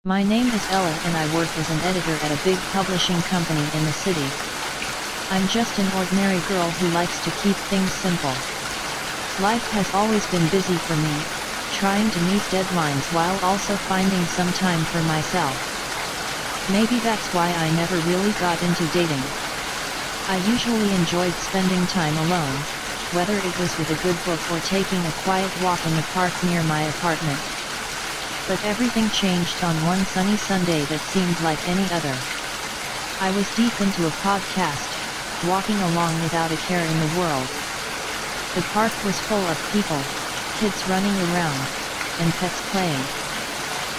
My name is Ella and I work as an editor at a big publishing company in the city. I'm just an ordinary girl who likes to keep things simple. Life has always been busy for me, trying to meet deadlines while also finding some time for myself. Maybe that's why I never really got into dating. I usually enjoyed spending time alone, whether it was with a good book or taking a quiet walk in the park near my apartment. But everything changed on one sunny Sunday that seemed like any other. I was deep into a podcast, walking along without a care in the world. The park was full of people, kids running around, and pets playing.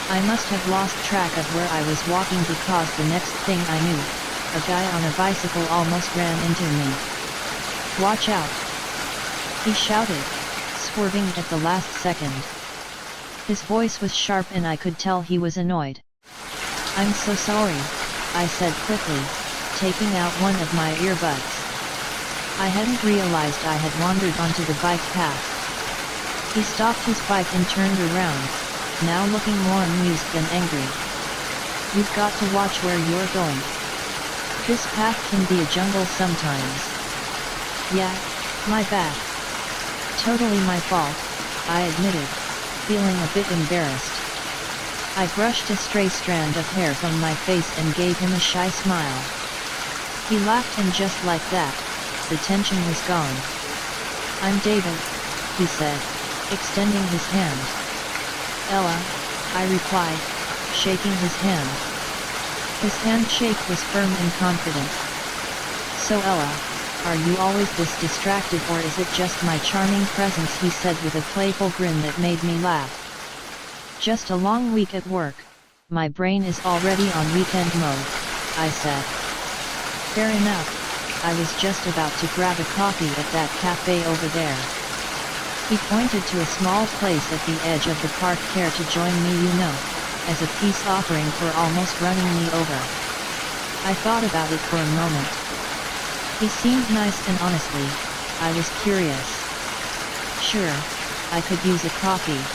I must have lost track of where I was walking because the next thing I knew, a guy on a bicycle almost ran into me. "Watch out!" he shouted, swerving at the last second. His voice was sharp and I could tell he was annoyed. "I'm so sorry," I said quickly, taking out one of my earbuds. I hadn't realized I had wandered onto the bike path. He stopped his bike and turned around, now looking more amused than angry. "You've got to watch where you're going. This path can be a jungle sometimes." "Yeah, my bad. Totally my fault," I admitted, feeling a bit embarrassed. I brushed a stray strand of hair from my face and gave him a shy smile. He laughed and just like that, the tension was gone. "I'm David," he said, extending his hand. "Ella," I replied, shaking his hand. His handshake was firm and confident. "So Ella, are you always this distracted or is it just my charming presence?" he said with a playful grin that made me laugh. "Just a long week at work, my brain is already on weekend mode," I said. "Fair enough, I was just about to grab a coffee at that cafe over there." He pointed to a small place at the edge of the park. "Care to join me, as a peace offering for almost running me over?" I thought about it for a moment. He seemed nice and honestly, I was curious. "Sure, I could use a coffee.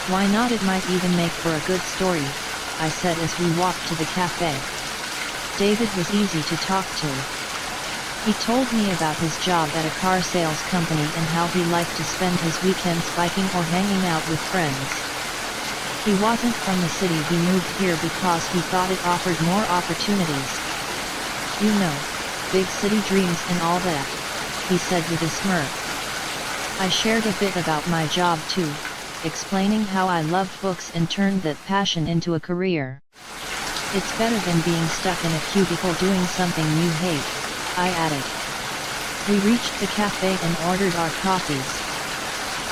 Why not? It might even make for a good story," I said as we walked to the cafe. David was easy to talk to. He told me about his job at a car sales company and how he liked to spend his weekends biking or hanging out with friends. He wasn't from the city, he moved here because he thought it offered more opportunities. Big city dreams and all that," he said with a smirk. I shared a bit about my job too, explaining how I loved books and turned that passion into a career. "It's better than being stuck in a cubicle doing something you hate," I added. We reached the cafe and ordered our coffees.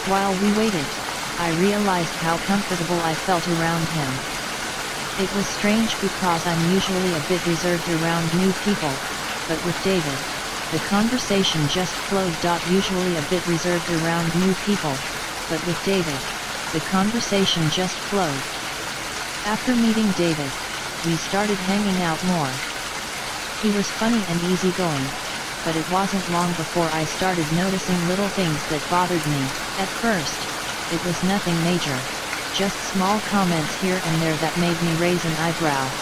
While we waited, I realized how comfortable I felt around him. It was strange because I'm usually a bit reserved around new people, but with David, the conversation just flowed. Usually a bit reserved around new people, but with David, the conversation just flowed. After meeting David, we started hanging out more. He was funny and easygoing, but it wasn't long before I started noticing little things that bothered me. At first, it was nothing major, just small comments here and there that made me raise an eyebrow.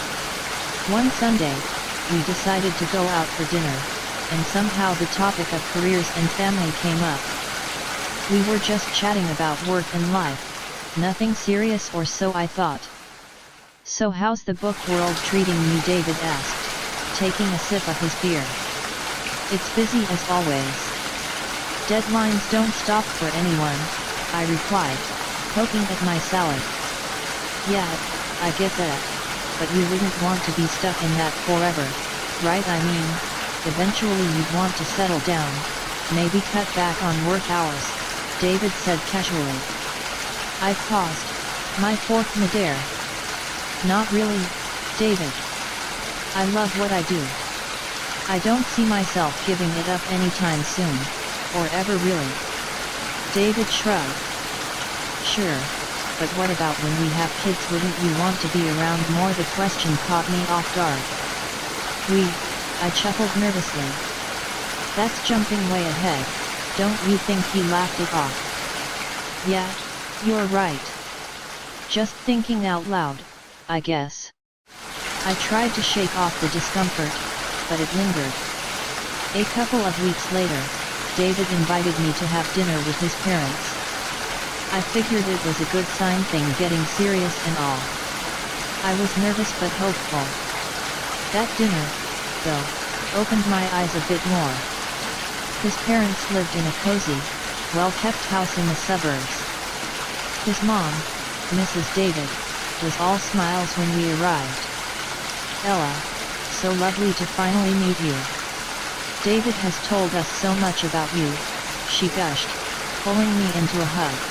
One Sunday, we decided to go out for dinner, and somehow the topic of careers and family came up. We were just chatting about work and life, nothing serious or so I thought. "So how's the book world treating you?" David asked, taking a sip of his beer. "It's busy as always. Deadlines don't stop for anyone," I replied, poking at my salad. "Yeah, I get that, but you wouldn't want to be stuck in that forever, right? I mean, eventually you'd want to settle down, maybe cut back on work hours," David said casually. I paused, my fork midair. "Not really, David. I love what I do. I don't see myself giving it up anytime soon, or ever really." David shrugged. "Sure, but what about when we have kids? Wouldn't you want to be around more?" The question caught me off guard. I chuckled nervously. "That's jumping way ahead, don't you think?" He laughed it off. "Yeah, you're right. Just thinking out loud," I guess. I tried to shake off the discomfort, but it lingered. A couple of weeks later, David invited me to have dinner with his parents. I figured it was a good sign, thing getting serious and all. I was nervous but hopeful. That dinner, though, opened my eyes a bit more. His parents lived in a cozy, well-kept house in the suburbs. His mom, Mrs. David, was all smiles when we arrived. "Ella, so lovely to finally meet you. David has told us so much about you," she gushed, pulling me into a hug.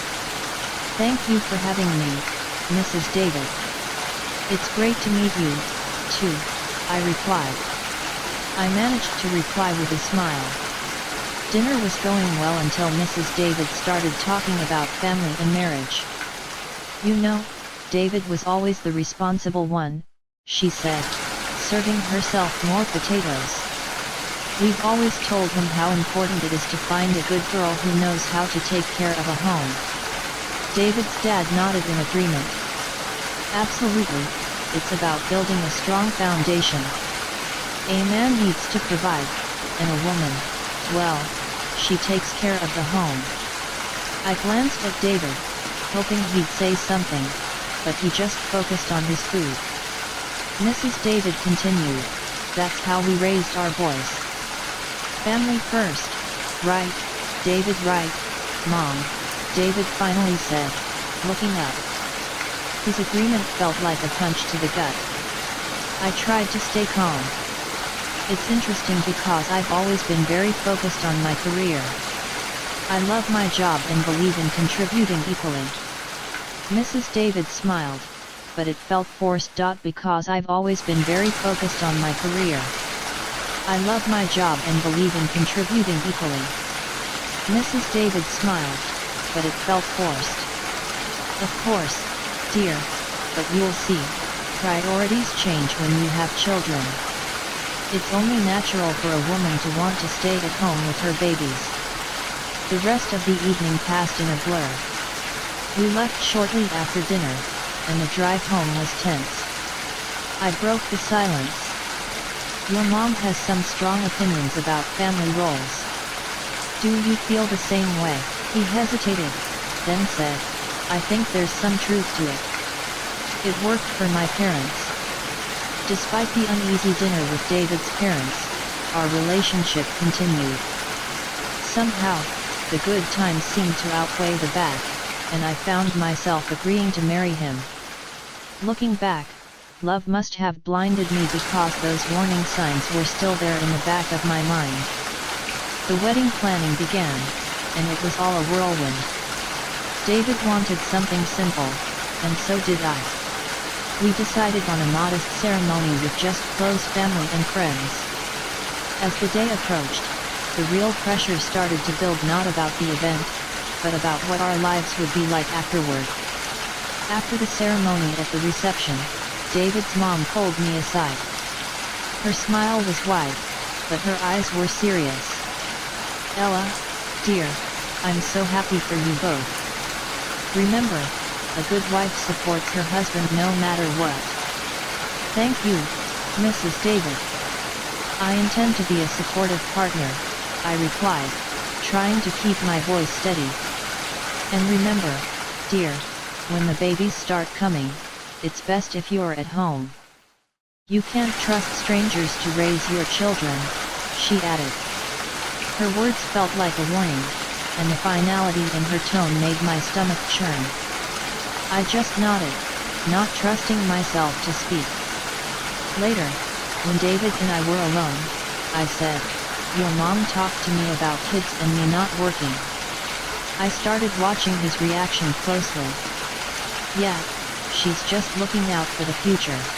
"Thank you for having me, Mrs. David. It's great to meet you, too," I replied. I managed to reply with a smile. Dinner was going well until Mrs. David started talking about family and marriage. "You know, David was always the responsible one," she said, serving herself more potatoes. "We've always told him how important it is to find a good girl who knows how to take care of a home." David's dad nodded in agreement. "Absolutely, it's about building a strong foundation. A man needs to provide, and a woman, well, she takes care of the home." I glanced at David, hoping he'd say something, but he just focused on his food. Mrs. David continued, "That's how we raised our boys. Family first, right, David, right, Mom?" David finally said, looking up. His agreement felt like a punch to the gut. I tried to stay calm. "It's interesting because I've always been very focused on my career. I love my job and believe in contributing equally." Mrs. David smiled, but it felt forced. "Because I've always been very focused on my career. I love my job and believe in contributing equally." Mrs. David smiled, but it felt forced. "Of course, dear, but you'll see, priorities change when you have children. It's only natural for a woman to want to stay at home with her babies." The rest of the evening passed in a blur. We left shortly after dinner, and the drive home was tense. I broke the silence. "Your mom has some strong opinions about family roles. Do you feel the same way?" He hesitated, then said, "I think there's some truth to it. It worked for my parents." Despite the uneasy dinner with David's parents, our relationship continued. Somehow, the good times seemed to outweigh the bad, and I found myself agreeing to marry him. Looking back, love must have blinded me because those warning signs were still there in the back of my mind. The wedding planning began, and it was all a whirlwind. David wanted something simple, and so did I. We decided on a modest ceremony with just close family and friends. As the day approached, the real pressure started to build, not about the event, but about what our lives would be like afterward. After the ceremony at the reception, David's mom pulled me aside. Her smile was wide, but her eyes were serious. "Ella, dear, I'm so happy for you both. Remember, a good wife supports her husband no matter what." "Thank you, Mrs. David. I intend to be a supportive partner," I replied, trying to keep my voice steady. "And remember, dear, when the babies start coming, it's best if you're at home. You can't trust strangers to raise your children," she added. Her words felt like a warning, and the finality in her tone made my stomach churn. I just nodded, not trusting myself to speak. Later, when David and I were alone, I said, "Your mom talked to me about kids and me not working." I started watching his reaction closely. "Yeah, she's just looking out for the future.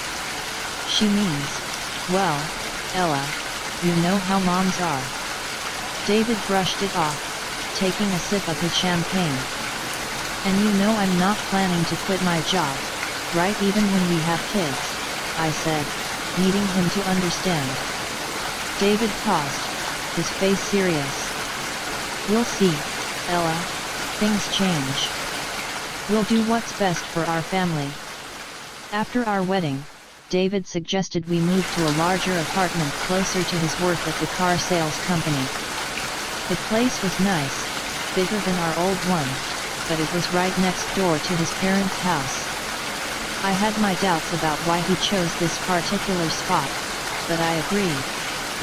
She means, well, Ella, you know how moms are." David brushed it off, taking a sip of his champagne. "And you know I'm not planning to quit my job, right, even when we have kids," I said, needing him to understand. David paused, his face serious. "We'll see, Ella, things change. We'll do what's best for our family." After our wedding, David suggested we move to a larger apartment closer to his work at the car sales company. The place was nice, bigger than our old one, but it was right next door to his parents' house. I had my doubts about why he chose this particular spot, but I agreed,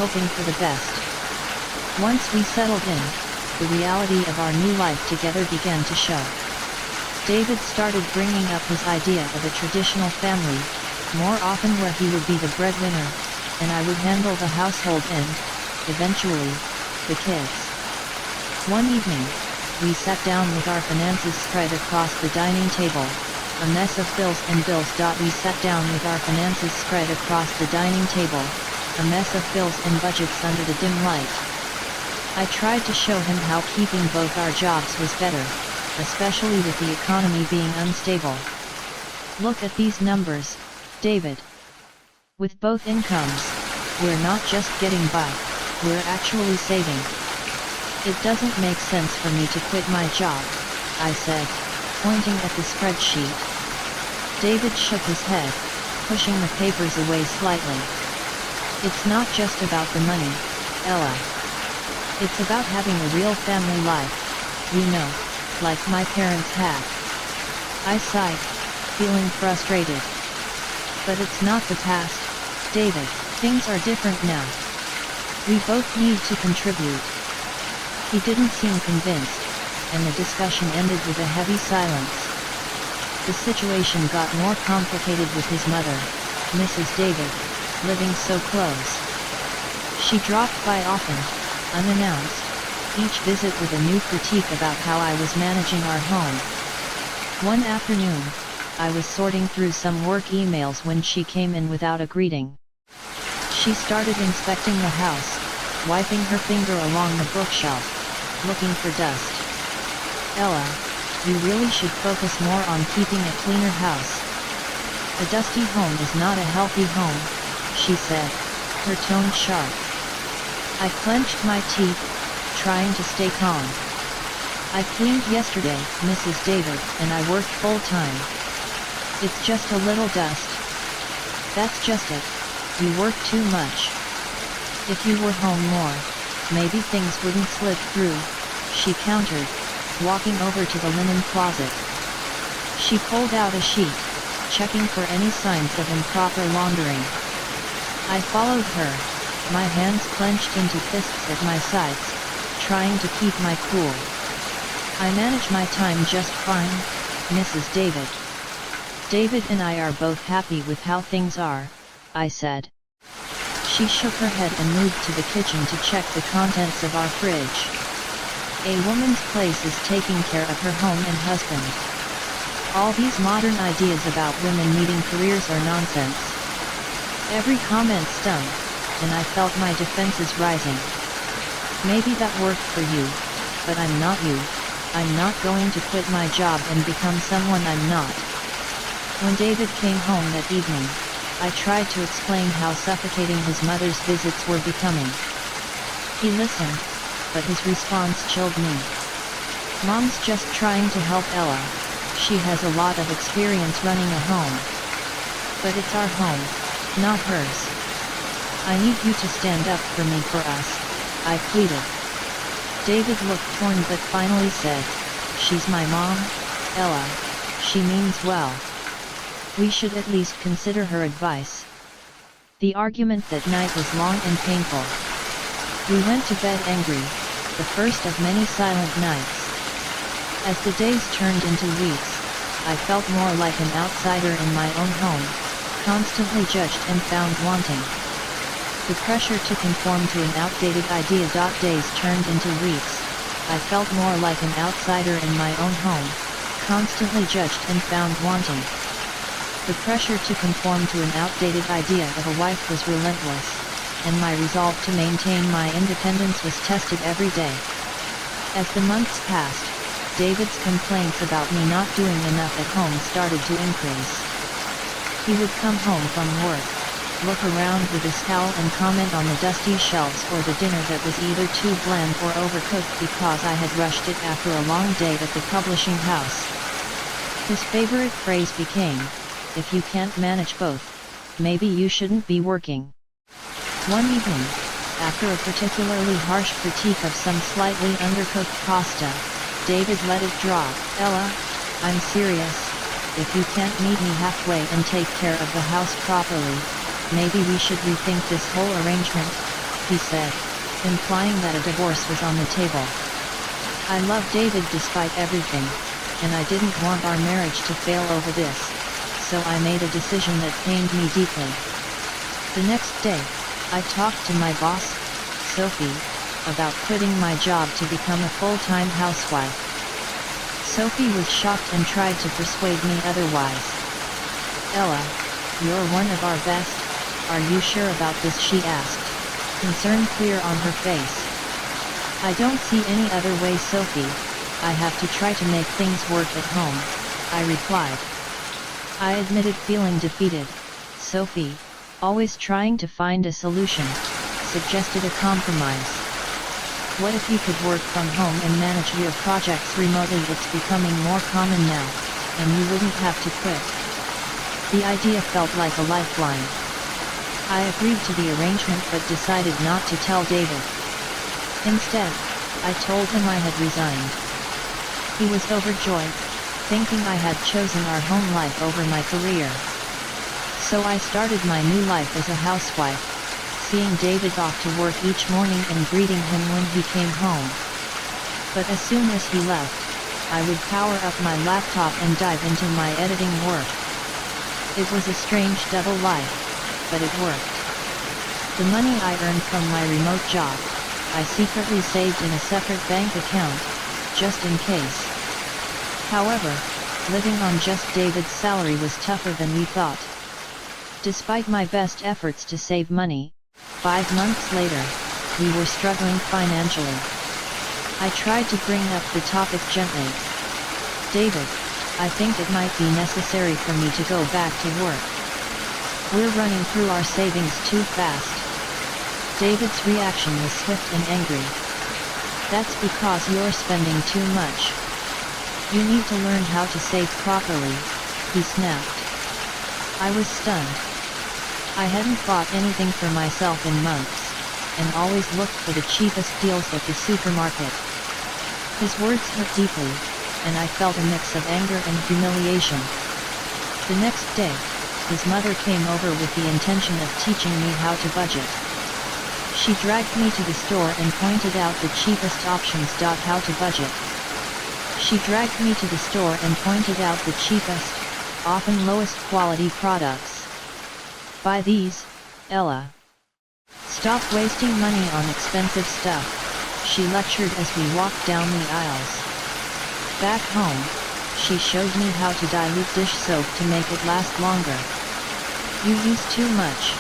hoping for the best. Once we settled in, the reality of our new life together began to show. David started bringing up his idea of a traditional family, more often where he would be the breadwinner, and I would handle the household and, eventually, the kids. One evening, we sat down with our finances spread across the dining table, a mess of bills and bills. We sat down with our finances spread across the dining table, a mess of bills and budgets under the dim light. I tried to show him how keeping both our jobs was better, especially with the economy being unstable. Look at these numbers, David. With both incomes, we're not just getting by, we're actually saving. It doesn't make sense for me to quit my job, I said, pointing at the spreadsheet. David shook his head, pushing the papers away slightly. It's not just about the money, Ella. It's about having a real family life, you know, like my parents had. I sighed, feeling frustrated. But it's not the past, David. Things are different now. We both need to contribute. He didn't seem convinced, and the discussion ended with a heavy silence. The situation got more complicated with his mother, Mrs. David, living so close. She dropped by often, unannounced, each visit with a new critique about how I was managing our home. One afternoon, I was sorting through some work emails when she came in without a greeting. She started inspecting the house, wiping her finger along the bookshelf, looking for dust. Ella, you really should focus more on keeping a cleaner house. A dusty home is not a healthy home, she said, her tone sharp. I clenched my teeth, trying to stay calm. I cleaned yesterday, Mrs. David, and I worked full-time. It's just a little dust. That's just it. You work too much. If you were home more, maybe things wouldn't slip through, she countered, walking over to the linen closet. She pulled out a sheet, checking for any signs of improper laundering. I followed her, my hands clenched into fists at my sides, trying to keep my cool. I manage my time just fine, Mrs. David. David and I are both happy with how things are, I said. She shook her head and moved to the kitchen to check the contents of our fridge. A woman's place is taking care of her home and husband. All these modern ideas about women needing careers are nonsense. Every comment stung, and I felt my defenses rising. Maybe that worked for you, but I'm not you. I'm not going to quit my job and become someone I'm not. When David came home that evening, I tried to explain how suffocating his mother's visits were becoming. He listened, but his response chilled me. Mom's just trying to help Ella. She has a lot of experience running a home. But it's our home, not hers. I need you to stand up for me for us, I pleaded. David looked torn but finally said, she's my mom, Ella. She means well. We should at least consider her advice. The argument that night was long and painful. We went to bed angry, the first of many silent nights. As the days turned into weeks, I felt more like an outsider in my own home, constantly judged and found wanting. The pressure to conform to an outdated idea. Days turned into weeks. I felt more like an outsider in my own home, constantly judged and found wanting. The pressure to conform to an outdated idea of a wife was relentless, and my resolve to maintain my independence was tested every day. As the months passed, David's complaints about me not doing enough at home started to increase. He would come home from work, look around with a scowl and comment on the dusty shelves or the dinner that was either too bland or overcooked because I had rushed it after a long day at the publishing house. His favorite phrase became, if you can't manage both, maybe you shouldn't be working. One evening, after a particularly harsh critique of some slightly undercooked pasta, David let it drop. Ella, I'm serious, if you can't meet me halfway and take care of the house properly, maybe we should rethink this whole arrangement, he said, implying that a divorce was on the table. I love David despite everything, and I didn't want our marriage to fail over this, so I made a decision that pained me deeply. The next day, I talked to my boss, Sophie, about quitting my job to become a full-time housewife. Sophie was shocked and tried to persuade me otherwise. Ella, you're one of our best, are you sure about this? She asked, concern clear on her face. I don't see any other way, Sophie, I have to try to make things work at home, I replied. I admitted feeling defeated. Sophie, always trying to find a solution, suggested a compromise. What if you could work from home and manage your projects remotely? It's becoming more common now, and you wouldn't have to quit. The idea felt like a lifeline. I agreed to the arrangement but decided not to tell David. Instead, I told him I had resigned. He was overjoyed, thinking I had chosen our home life over my career. So I started my new life as a housewife, seeing David off to work each morning and greeting him when he came home. But as soon as he left, I would power up my laptop and dive into my editing work. It was a strange double life, but it worked. The money I earned from my remote job, I secretly saved in a separate bank account, just in case. However, living on just David's salary was tougher than we thought. Despite my best efforts to save money, 5 months later, we were struggling financially. I tried to bring up the topic gently. David, I think it might be necessary for me to go back to work. We're running through our savings too fast. David's reaction was swift and angry. That's because you're spending too much. You need to learn how to save properly, he snapped. I was stunned. I hadn't bought anything for myself in months, and always looked for the cheapest deals at the supermarket. His words hurt deeply, and I felt a mix of anger and humiliation. The next day, his mother came over with the intention of teaching me how to budget. She dragged me to the store and pointed out the cheapest options. How to budget. She dragged me to the store and pointed out the cheapest, often lowest quality products. Buy these, Ella. Stop wasting money on expensive stuff, she lectured as we walked down the aisles. Back home, she showed me how to dilute dish soap to make it last longer. You use too much.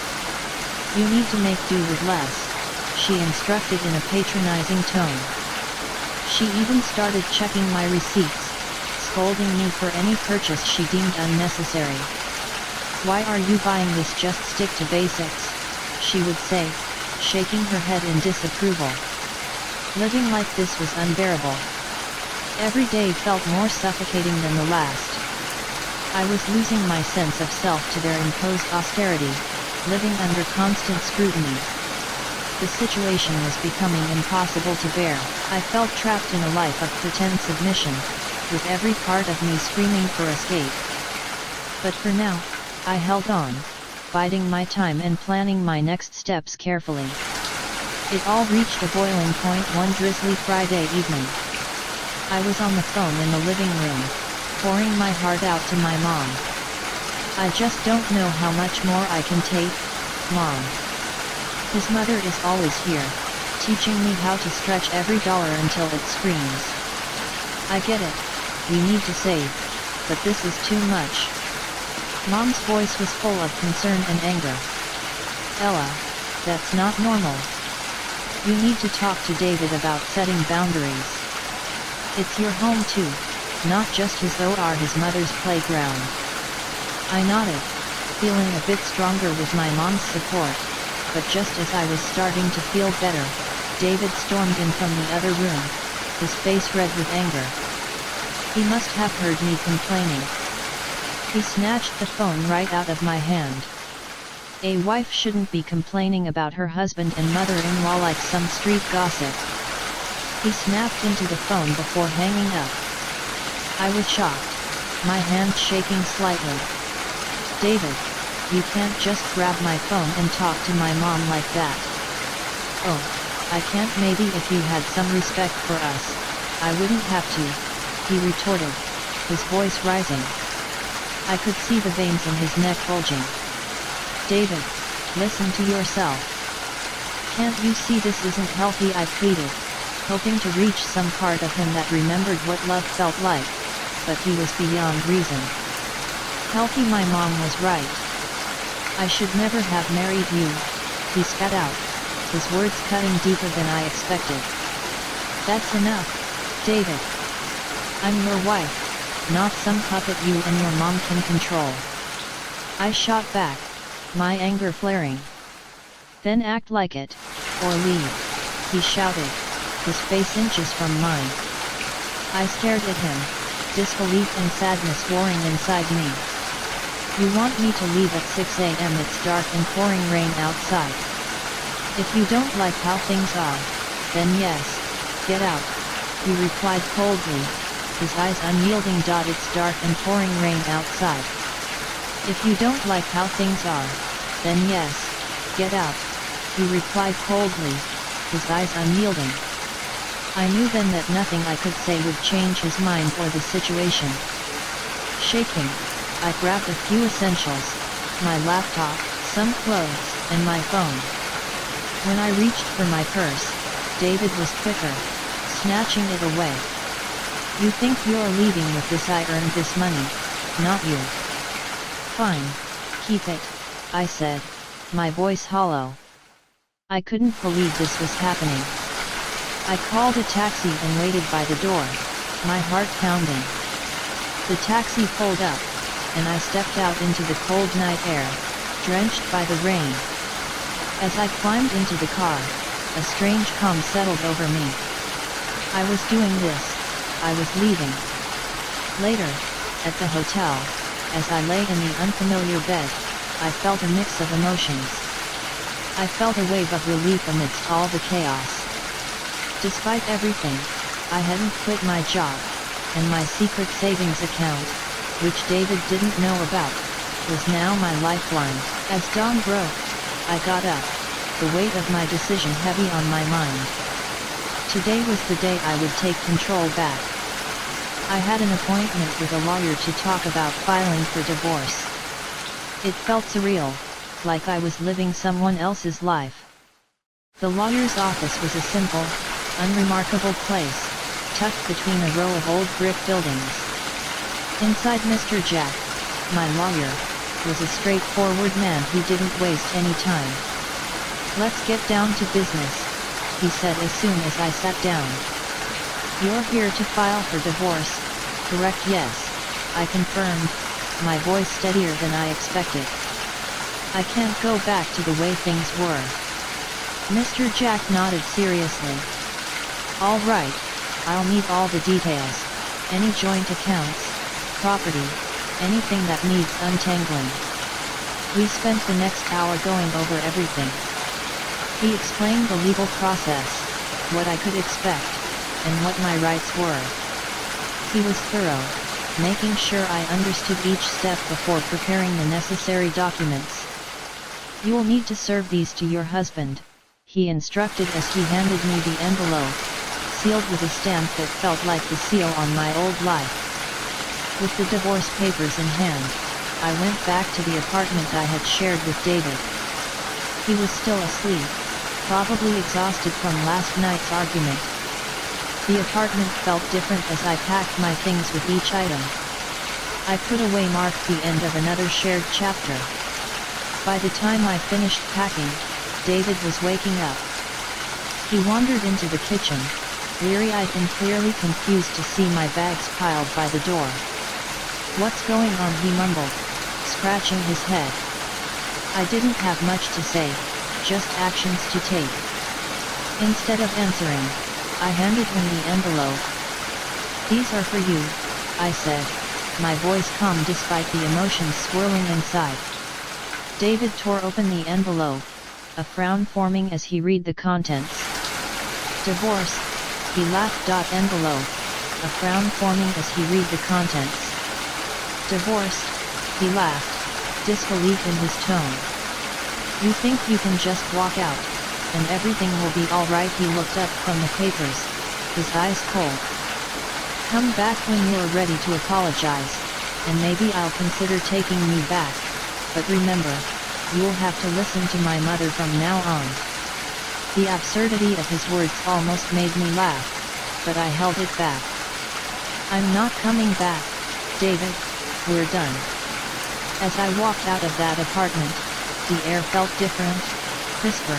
You need to make do with less, she instructed in a patronizing tone. She even started checking my receipts, scolding me for any purchase she deemed unnecessary. Why are you buying this? Just stick to basics, she would say, shaking her head in disapproval. Living like this was unbearable. Every day felt more suffocating than the last. I was losing my sense of self to their imposed austerity, living under constant scrutiny. The situation was becoming impossible to bear. I felt trapped in a life of pretend submission, with every part of me screaming for escape. But for now, I held on, biding my time and planning my next steps carefully. It all reached a boiling point one drizzly Friday evening. I was on the phone in the living room, pouring my heart out to my mom. I just don't know how much more I can take, Mom. His mother is always here, teaching me how to stretch every dollar until it screams. I get it, we need to save, but this is too much. Mom's voice was full of concern and anger. Ella, that's not normal. You need to talk to David about setting boundaries. It's your home too, not just his or his mother's playground. I nodded, feeling a bit stronger with my mom's support, but just as I was starting to feel better, David stormed in from the other room, his face red with anger. He must have heard me complaining. He snatched the phone right out of my hand. A wife shouldn't be complaining about her husband and mother-in-law like some street gossip. He snapped into the phone before hanging up. I was shocked, my hand shaking slightly. David, you can't just grab my phone and talk to my mom like that. Oh, I can't. Maybe if you had some respect for us, I wouldn't have to, he retorted, his voice rising. I could see the veins in his neck bulging. David, listen to yourself. Can't you see this isn't healthy? I pleaded, hoping to reach some part of him that remembered what love felt like, but he was beyond reason. Healthy? My mom was right. I should never have married you, he spat out, his words cutting deeper than I expected. That's enough, David. I'm your wife, not some puppet you and your mom can control. I shot back, my anger flaring. Then act like it, or leave, he shouted, his face inches from mine. I stared at him, disbelief and sadness warring inside me. You want me to leave at 6 a.m. It's dark and pouring rain outside. If you don't like how things are, then yes, get out, he replied coldly, his eyes unyielding. It's dark and pouring rain outside. If you don't like how things are, then yes, get out, he replied coldly, his eyes unyielding. I knew then that nothing I could say would change his mind or the situation. Shaking, I grabbed a few essentials, my laptop, some clothes, and my phone. When I reached for my purse, David was quicker, snatching it away. You think you're leaving with this? I earned this money, not you. Fine, keep it, I said, my voice hollow. I couldn't believe this was happening. I called a taxi and waited by the door, my heart pounding. The taxi pulled up, and I stepped out into the cold night air, drenched by the rain. As I climbed into the car, a strange calm settled over me. I was doing this, I was leaving. Later, at the hotel, as I lay in the unfamiliar bed, I felt a mix of emotions. I felt a wave of relief amidst all the chaos. Despite everything, I hadn't quit my job, and my secret savings account, which David didn't know about, was now my lifeline. As dawn broke, I got up, the weight of my decision heavy on my mind. Today was the day I would take control back. I had an appointment with a lawyer to talk about filing for divorce. It felt surreal, like I was living someone else's life. The lawyer's office was a simple, unremarkable place, tucked between a row of old brick buildings. Inside Mr. Jack, my lawyer, was a straightforward man who didn't waste any time. Let's get down to business, he said as soon as I sat down. You're here to file for divorce, correct? Yes, I confirmed, my voice steadier than I expected. I can't go back to the way things were. Mr. Jack nodded seriously. All right, I'll need all the details, any joint accounts, property, anything that needs untangling. We spent the next hour going over everything. He explained the legal process, what I could expect, and what my rights were. He was thorough, making sure I understood each step before preparing the necessary documents. You'll need to serve these to your husband, he instructed as he handed me the envelope, sealed with a stamp that felt like the seal on my old life. With the divorce papers in hand, I went back to the apartment I had shared with David. He was still asleep, probably exhausted from last night's argument. The apartment felt different as I packed my things with each item. I put away marked the end of another shared chapter. By the time I finished packing, David was waking up. He wandered into the kitchen, bleary-eyed and clearly confused to see my bags piled by the door. What's going on? He mumbled, scratching his head. I didn't have much to say, just actions to take. Instead of answering, I handed him the envelope. These are for you, I said, my voice calm despite the emotions swirling inside. David tore open the envelope, a frown forming as he read the contents. Divorce, he laughed. Envelope, a frown forming as he read the contents. Divorce, he laughed, disbelief in his tone. You think you can just walk out, and everything will be alright? He looked up from the papers, his eyes cold. Come back when you're ready to apologize, and maybe I'll consider taking you back, but remember, you'll have to listen to my mother from now on. The absurdity of his words almost made me laugh, but I held it back. I'm not coming back, David, we're done. As I walked out of that apartment, the air felt different, crisper,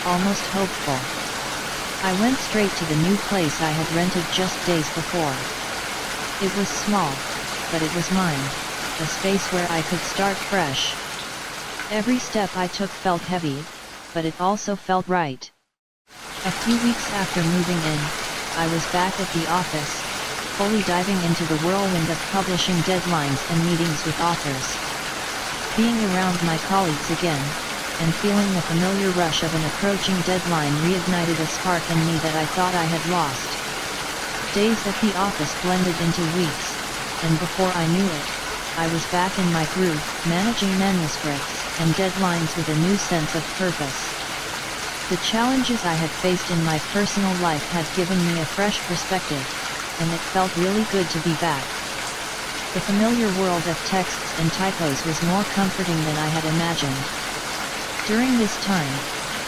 almost hopeful. I went straight to the new place I had rented just days before. It was small, but it was mine, a space where I could start fresh. Every step I took felt heavy, but it also felt right. A few weeks after moving in, I was back at the office, fully diving into the whirlwind of publishing deadlines and meetings with authors. Being around my colleagues again, and feeling the familiar rush of an approaching deadline reignited a spark in me that I thought I had lost. Days at the office blended into weeks, and before I knew it, I was back in my groove, managing manuscripts and deadlines with a new sense of purpose. The challenges I had faced in my personal life had given me a fresh perspective, and it felt really good to be back. The familiar world of texts and typos was more comforting than I had imagined. During this time,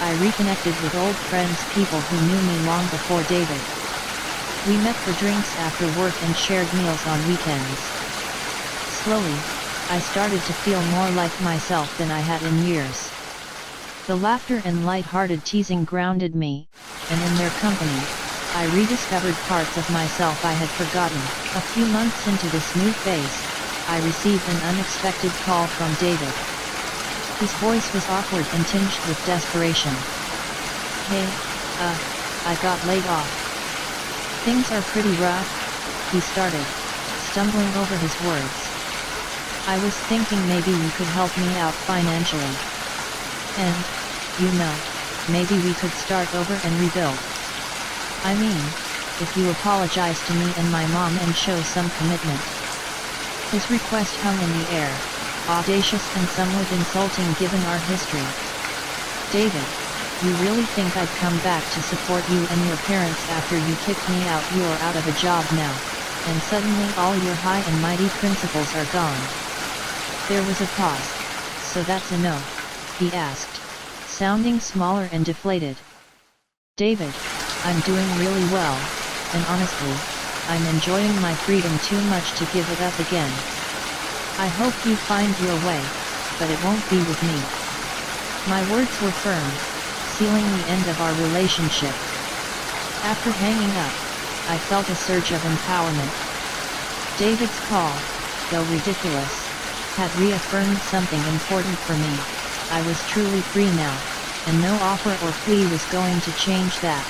I reconnected with old friends, people who knew me long before David. We met for drinks after work and shared meals on weekends. Slowly, I started to feel more like myself than I had in years. The laughter and light-hearted teasing grounded me, and in their company, I rediscovered parts of myself I had forgotten. A few months into this new phase, I received an unexpected call from David. His voice was awkward and tinged with desperation. Hey, I got laid off. Things are pretty rough, he started, stumbling over his words. I was thinking maybe you could help me out financially. And, you know, maybe we could start over and rebuild. I mean, if you apologize to me and my mom and show some commitment. His request hung in the air, audacious and somewhat insulting given our history. David, you really think I'd come back to support you and your parents after you kicked me out? You're out of a job now, and suddenly all your high and mighty principles are gone. There was a pause. So that's a no, he asked, sounding smaller and deflated. David, I'm doing really well, and honestly, I'm enjoying my freedom too much to give it up again. I hope you find your way, but it won't be with me. My words were firm, sealing the end of our relationship. After hanging up, I felt a surge of empowerment. David's call, though ridiculous, had reaffirmed something important for me. I was truly free now, and no offer or plea was going to change that.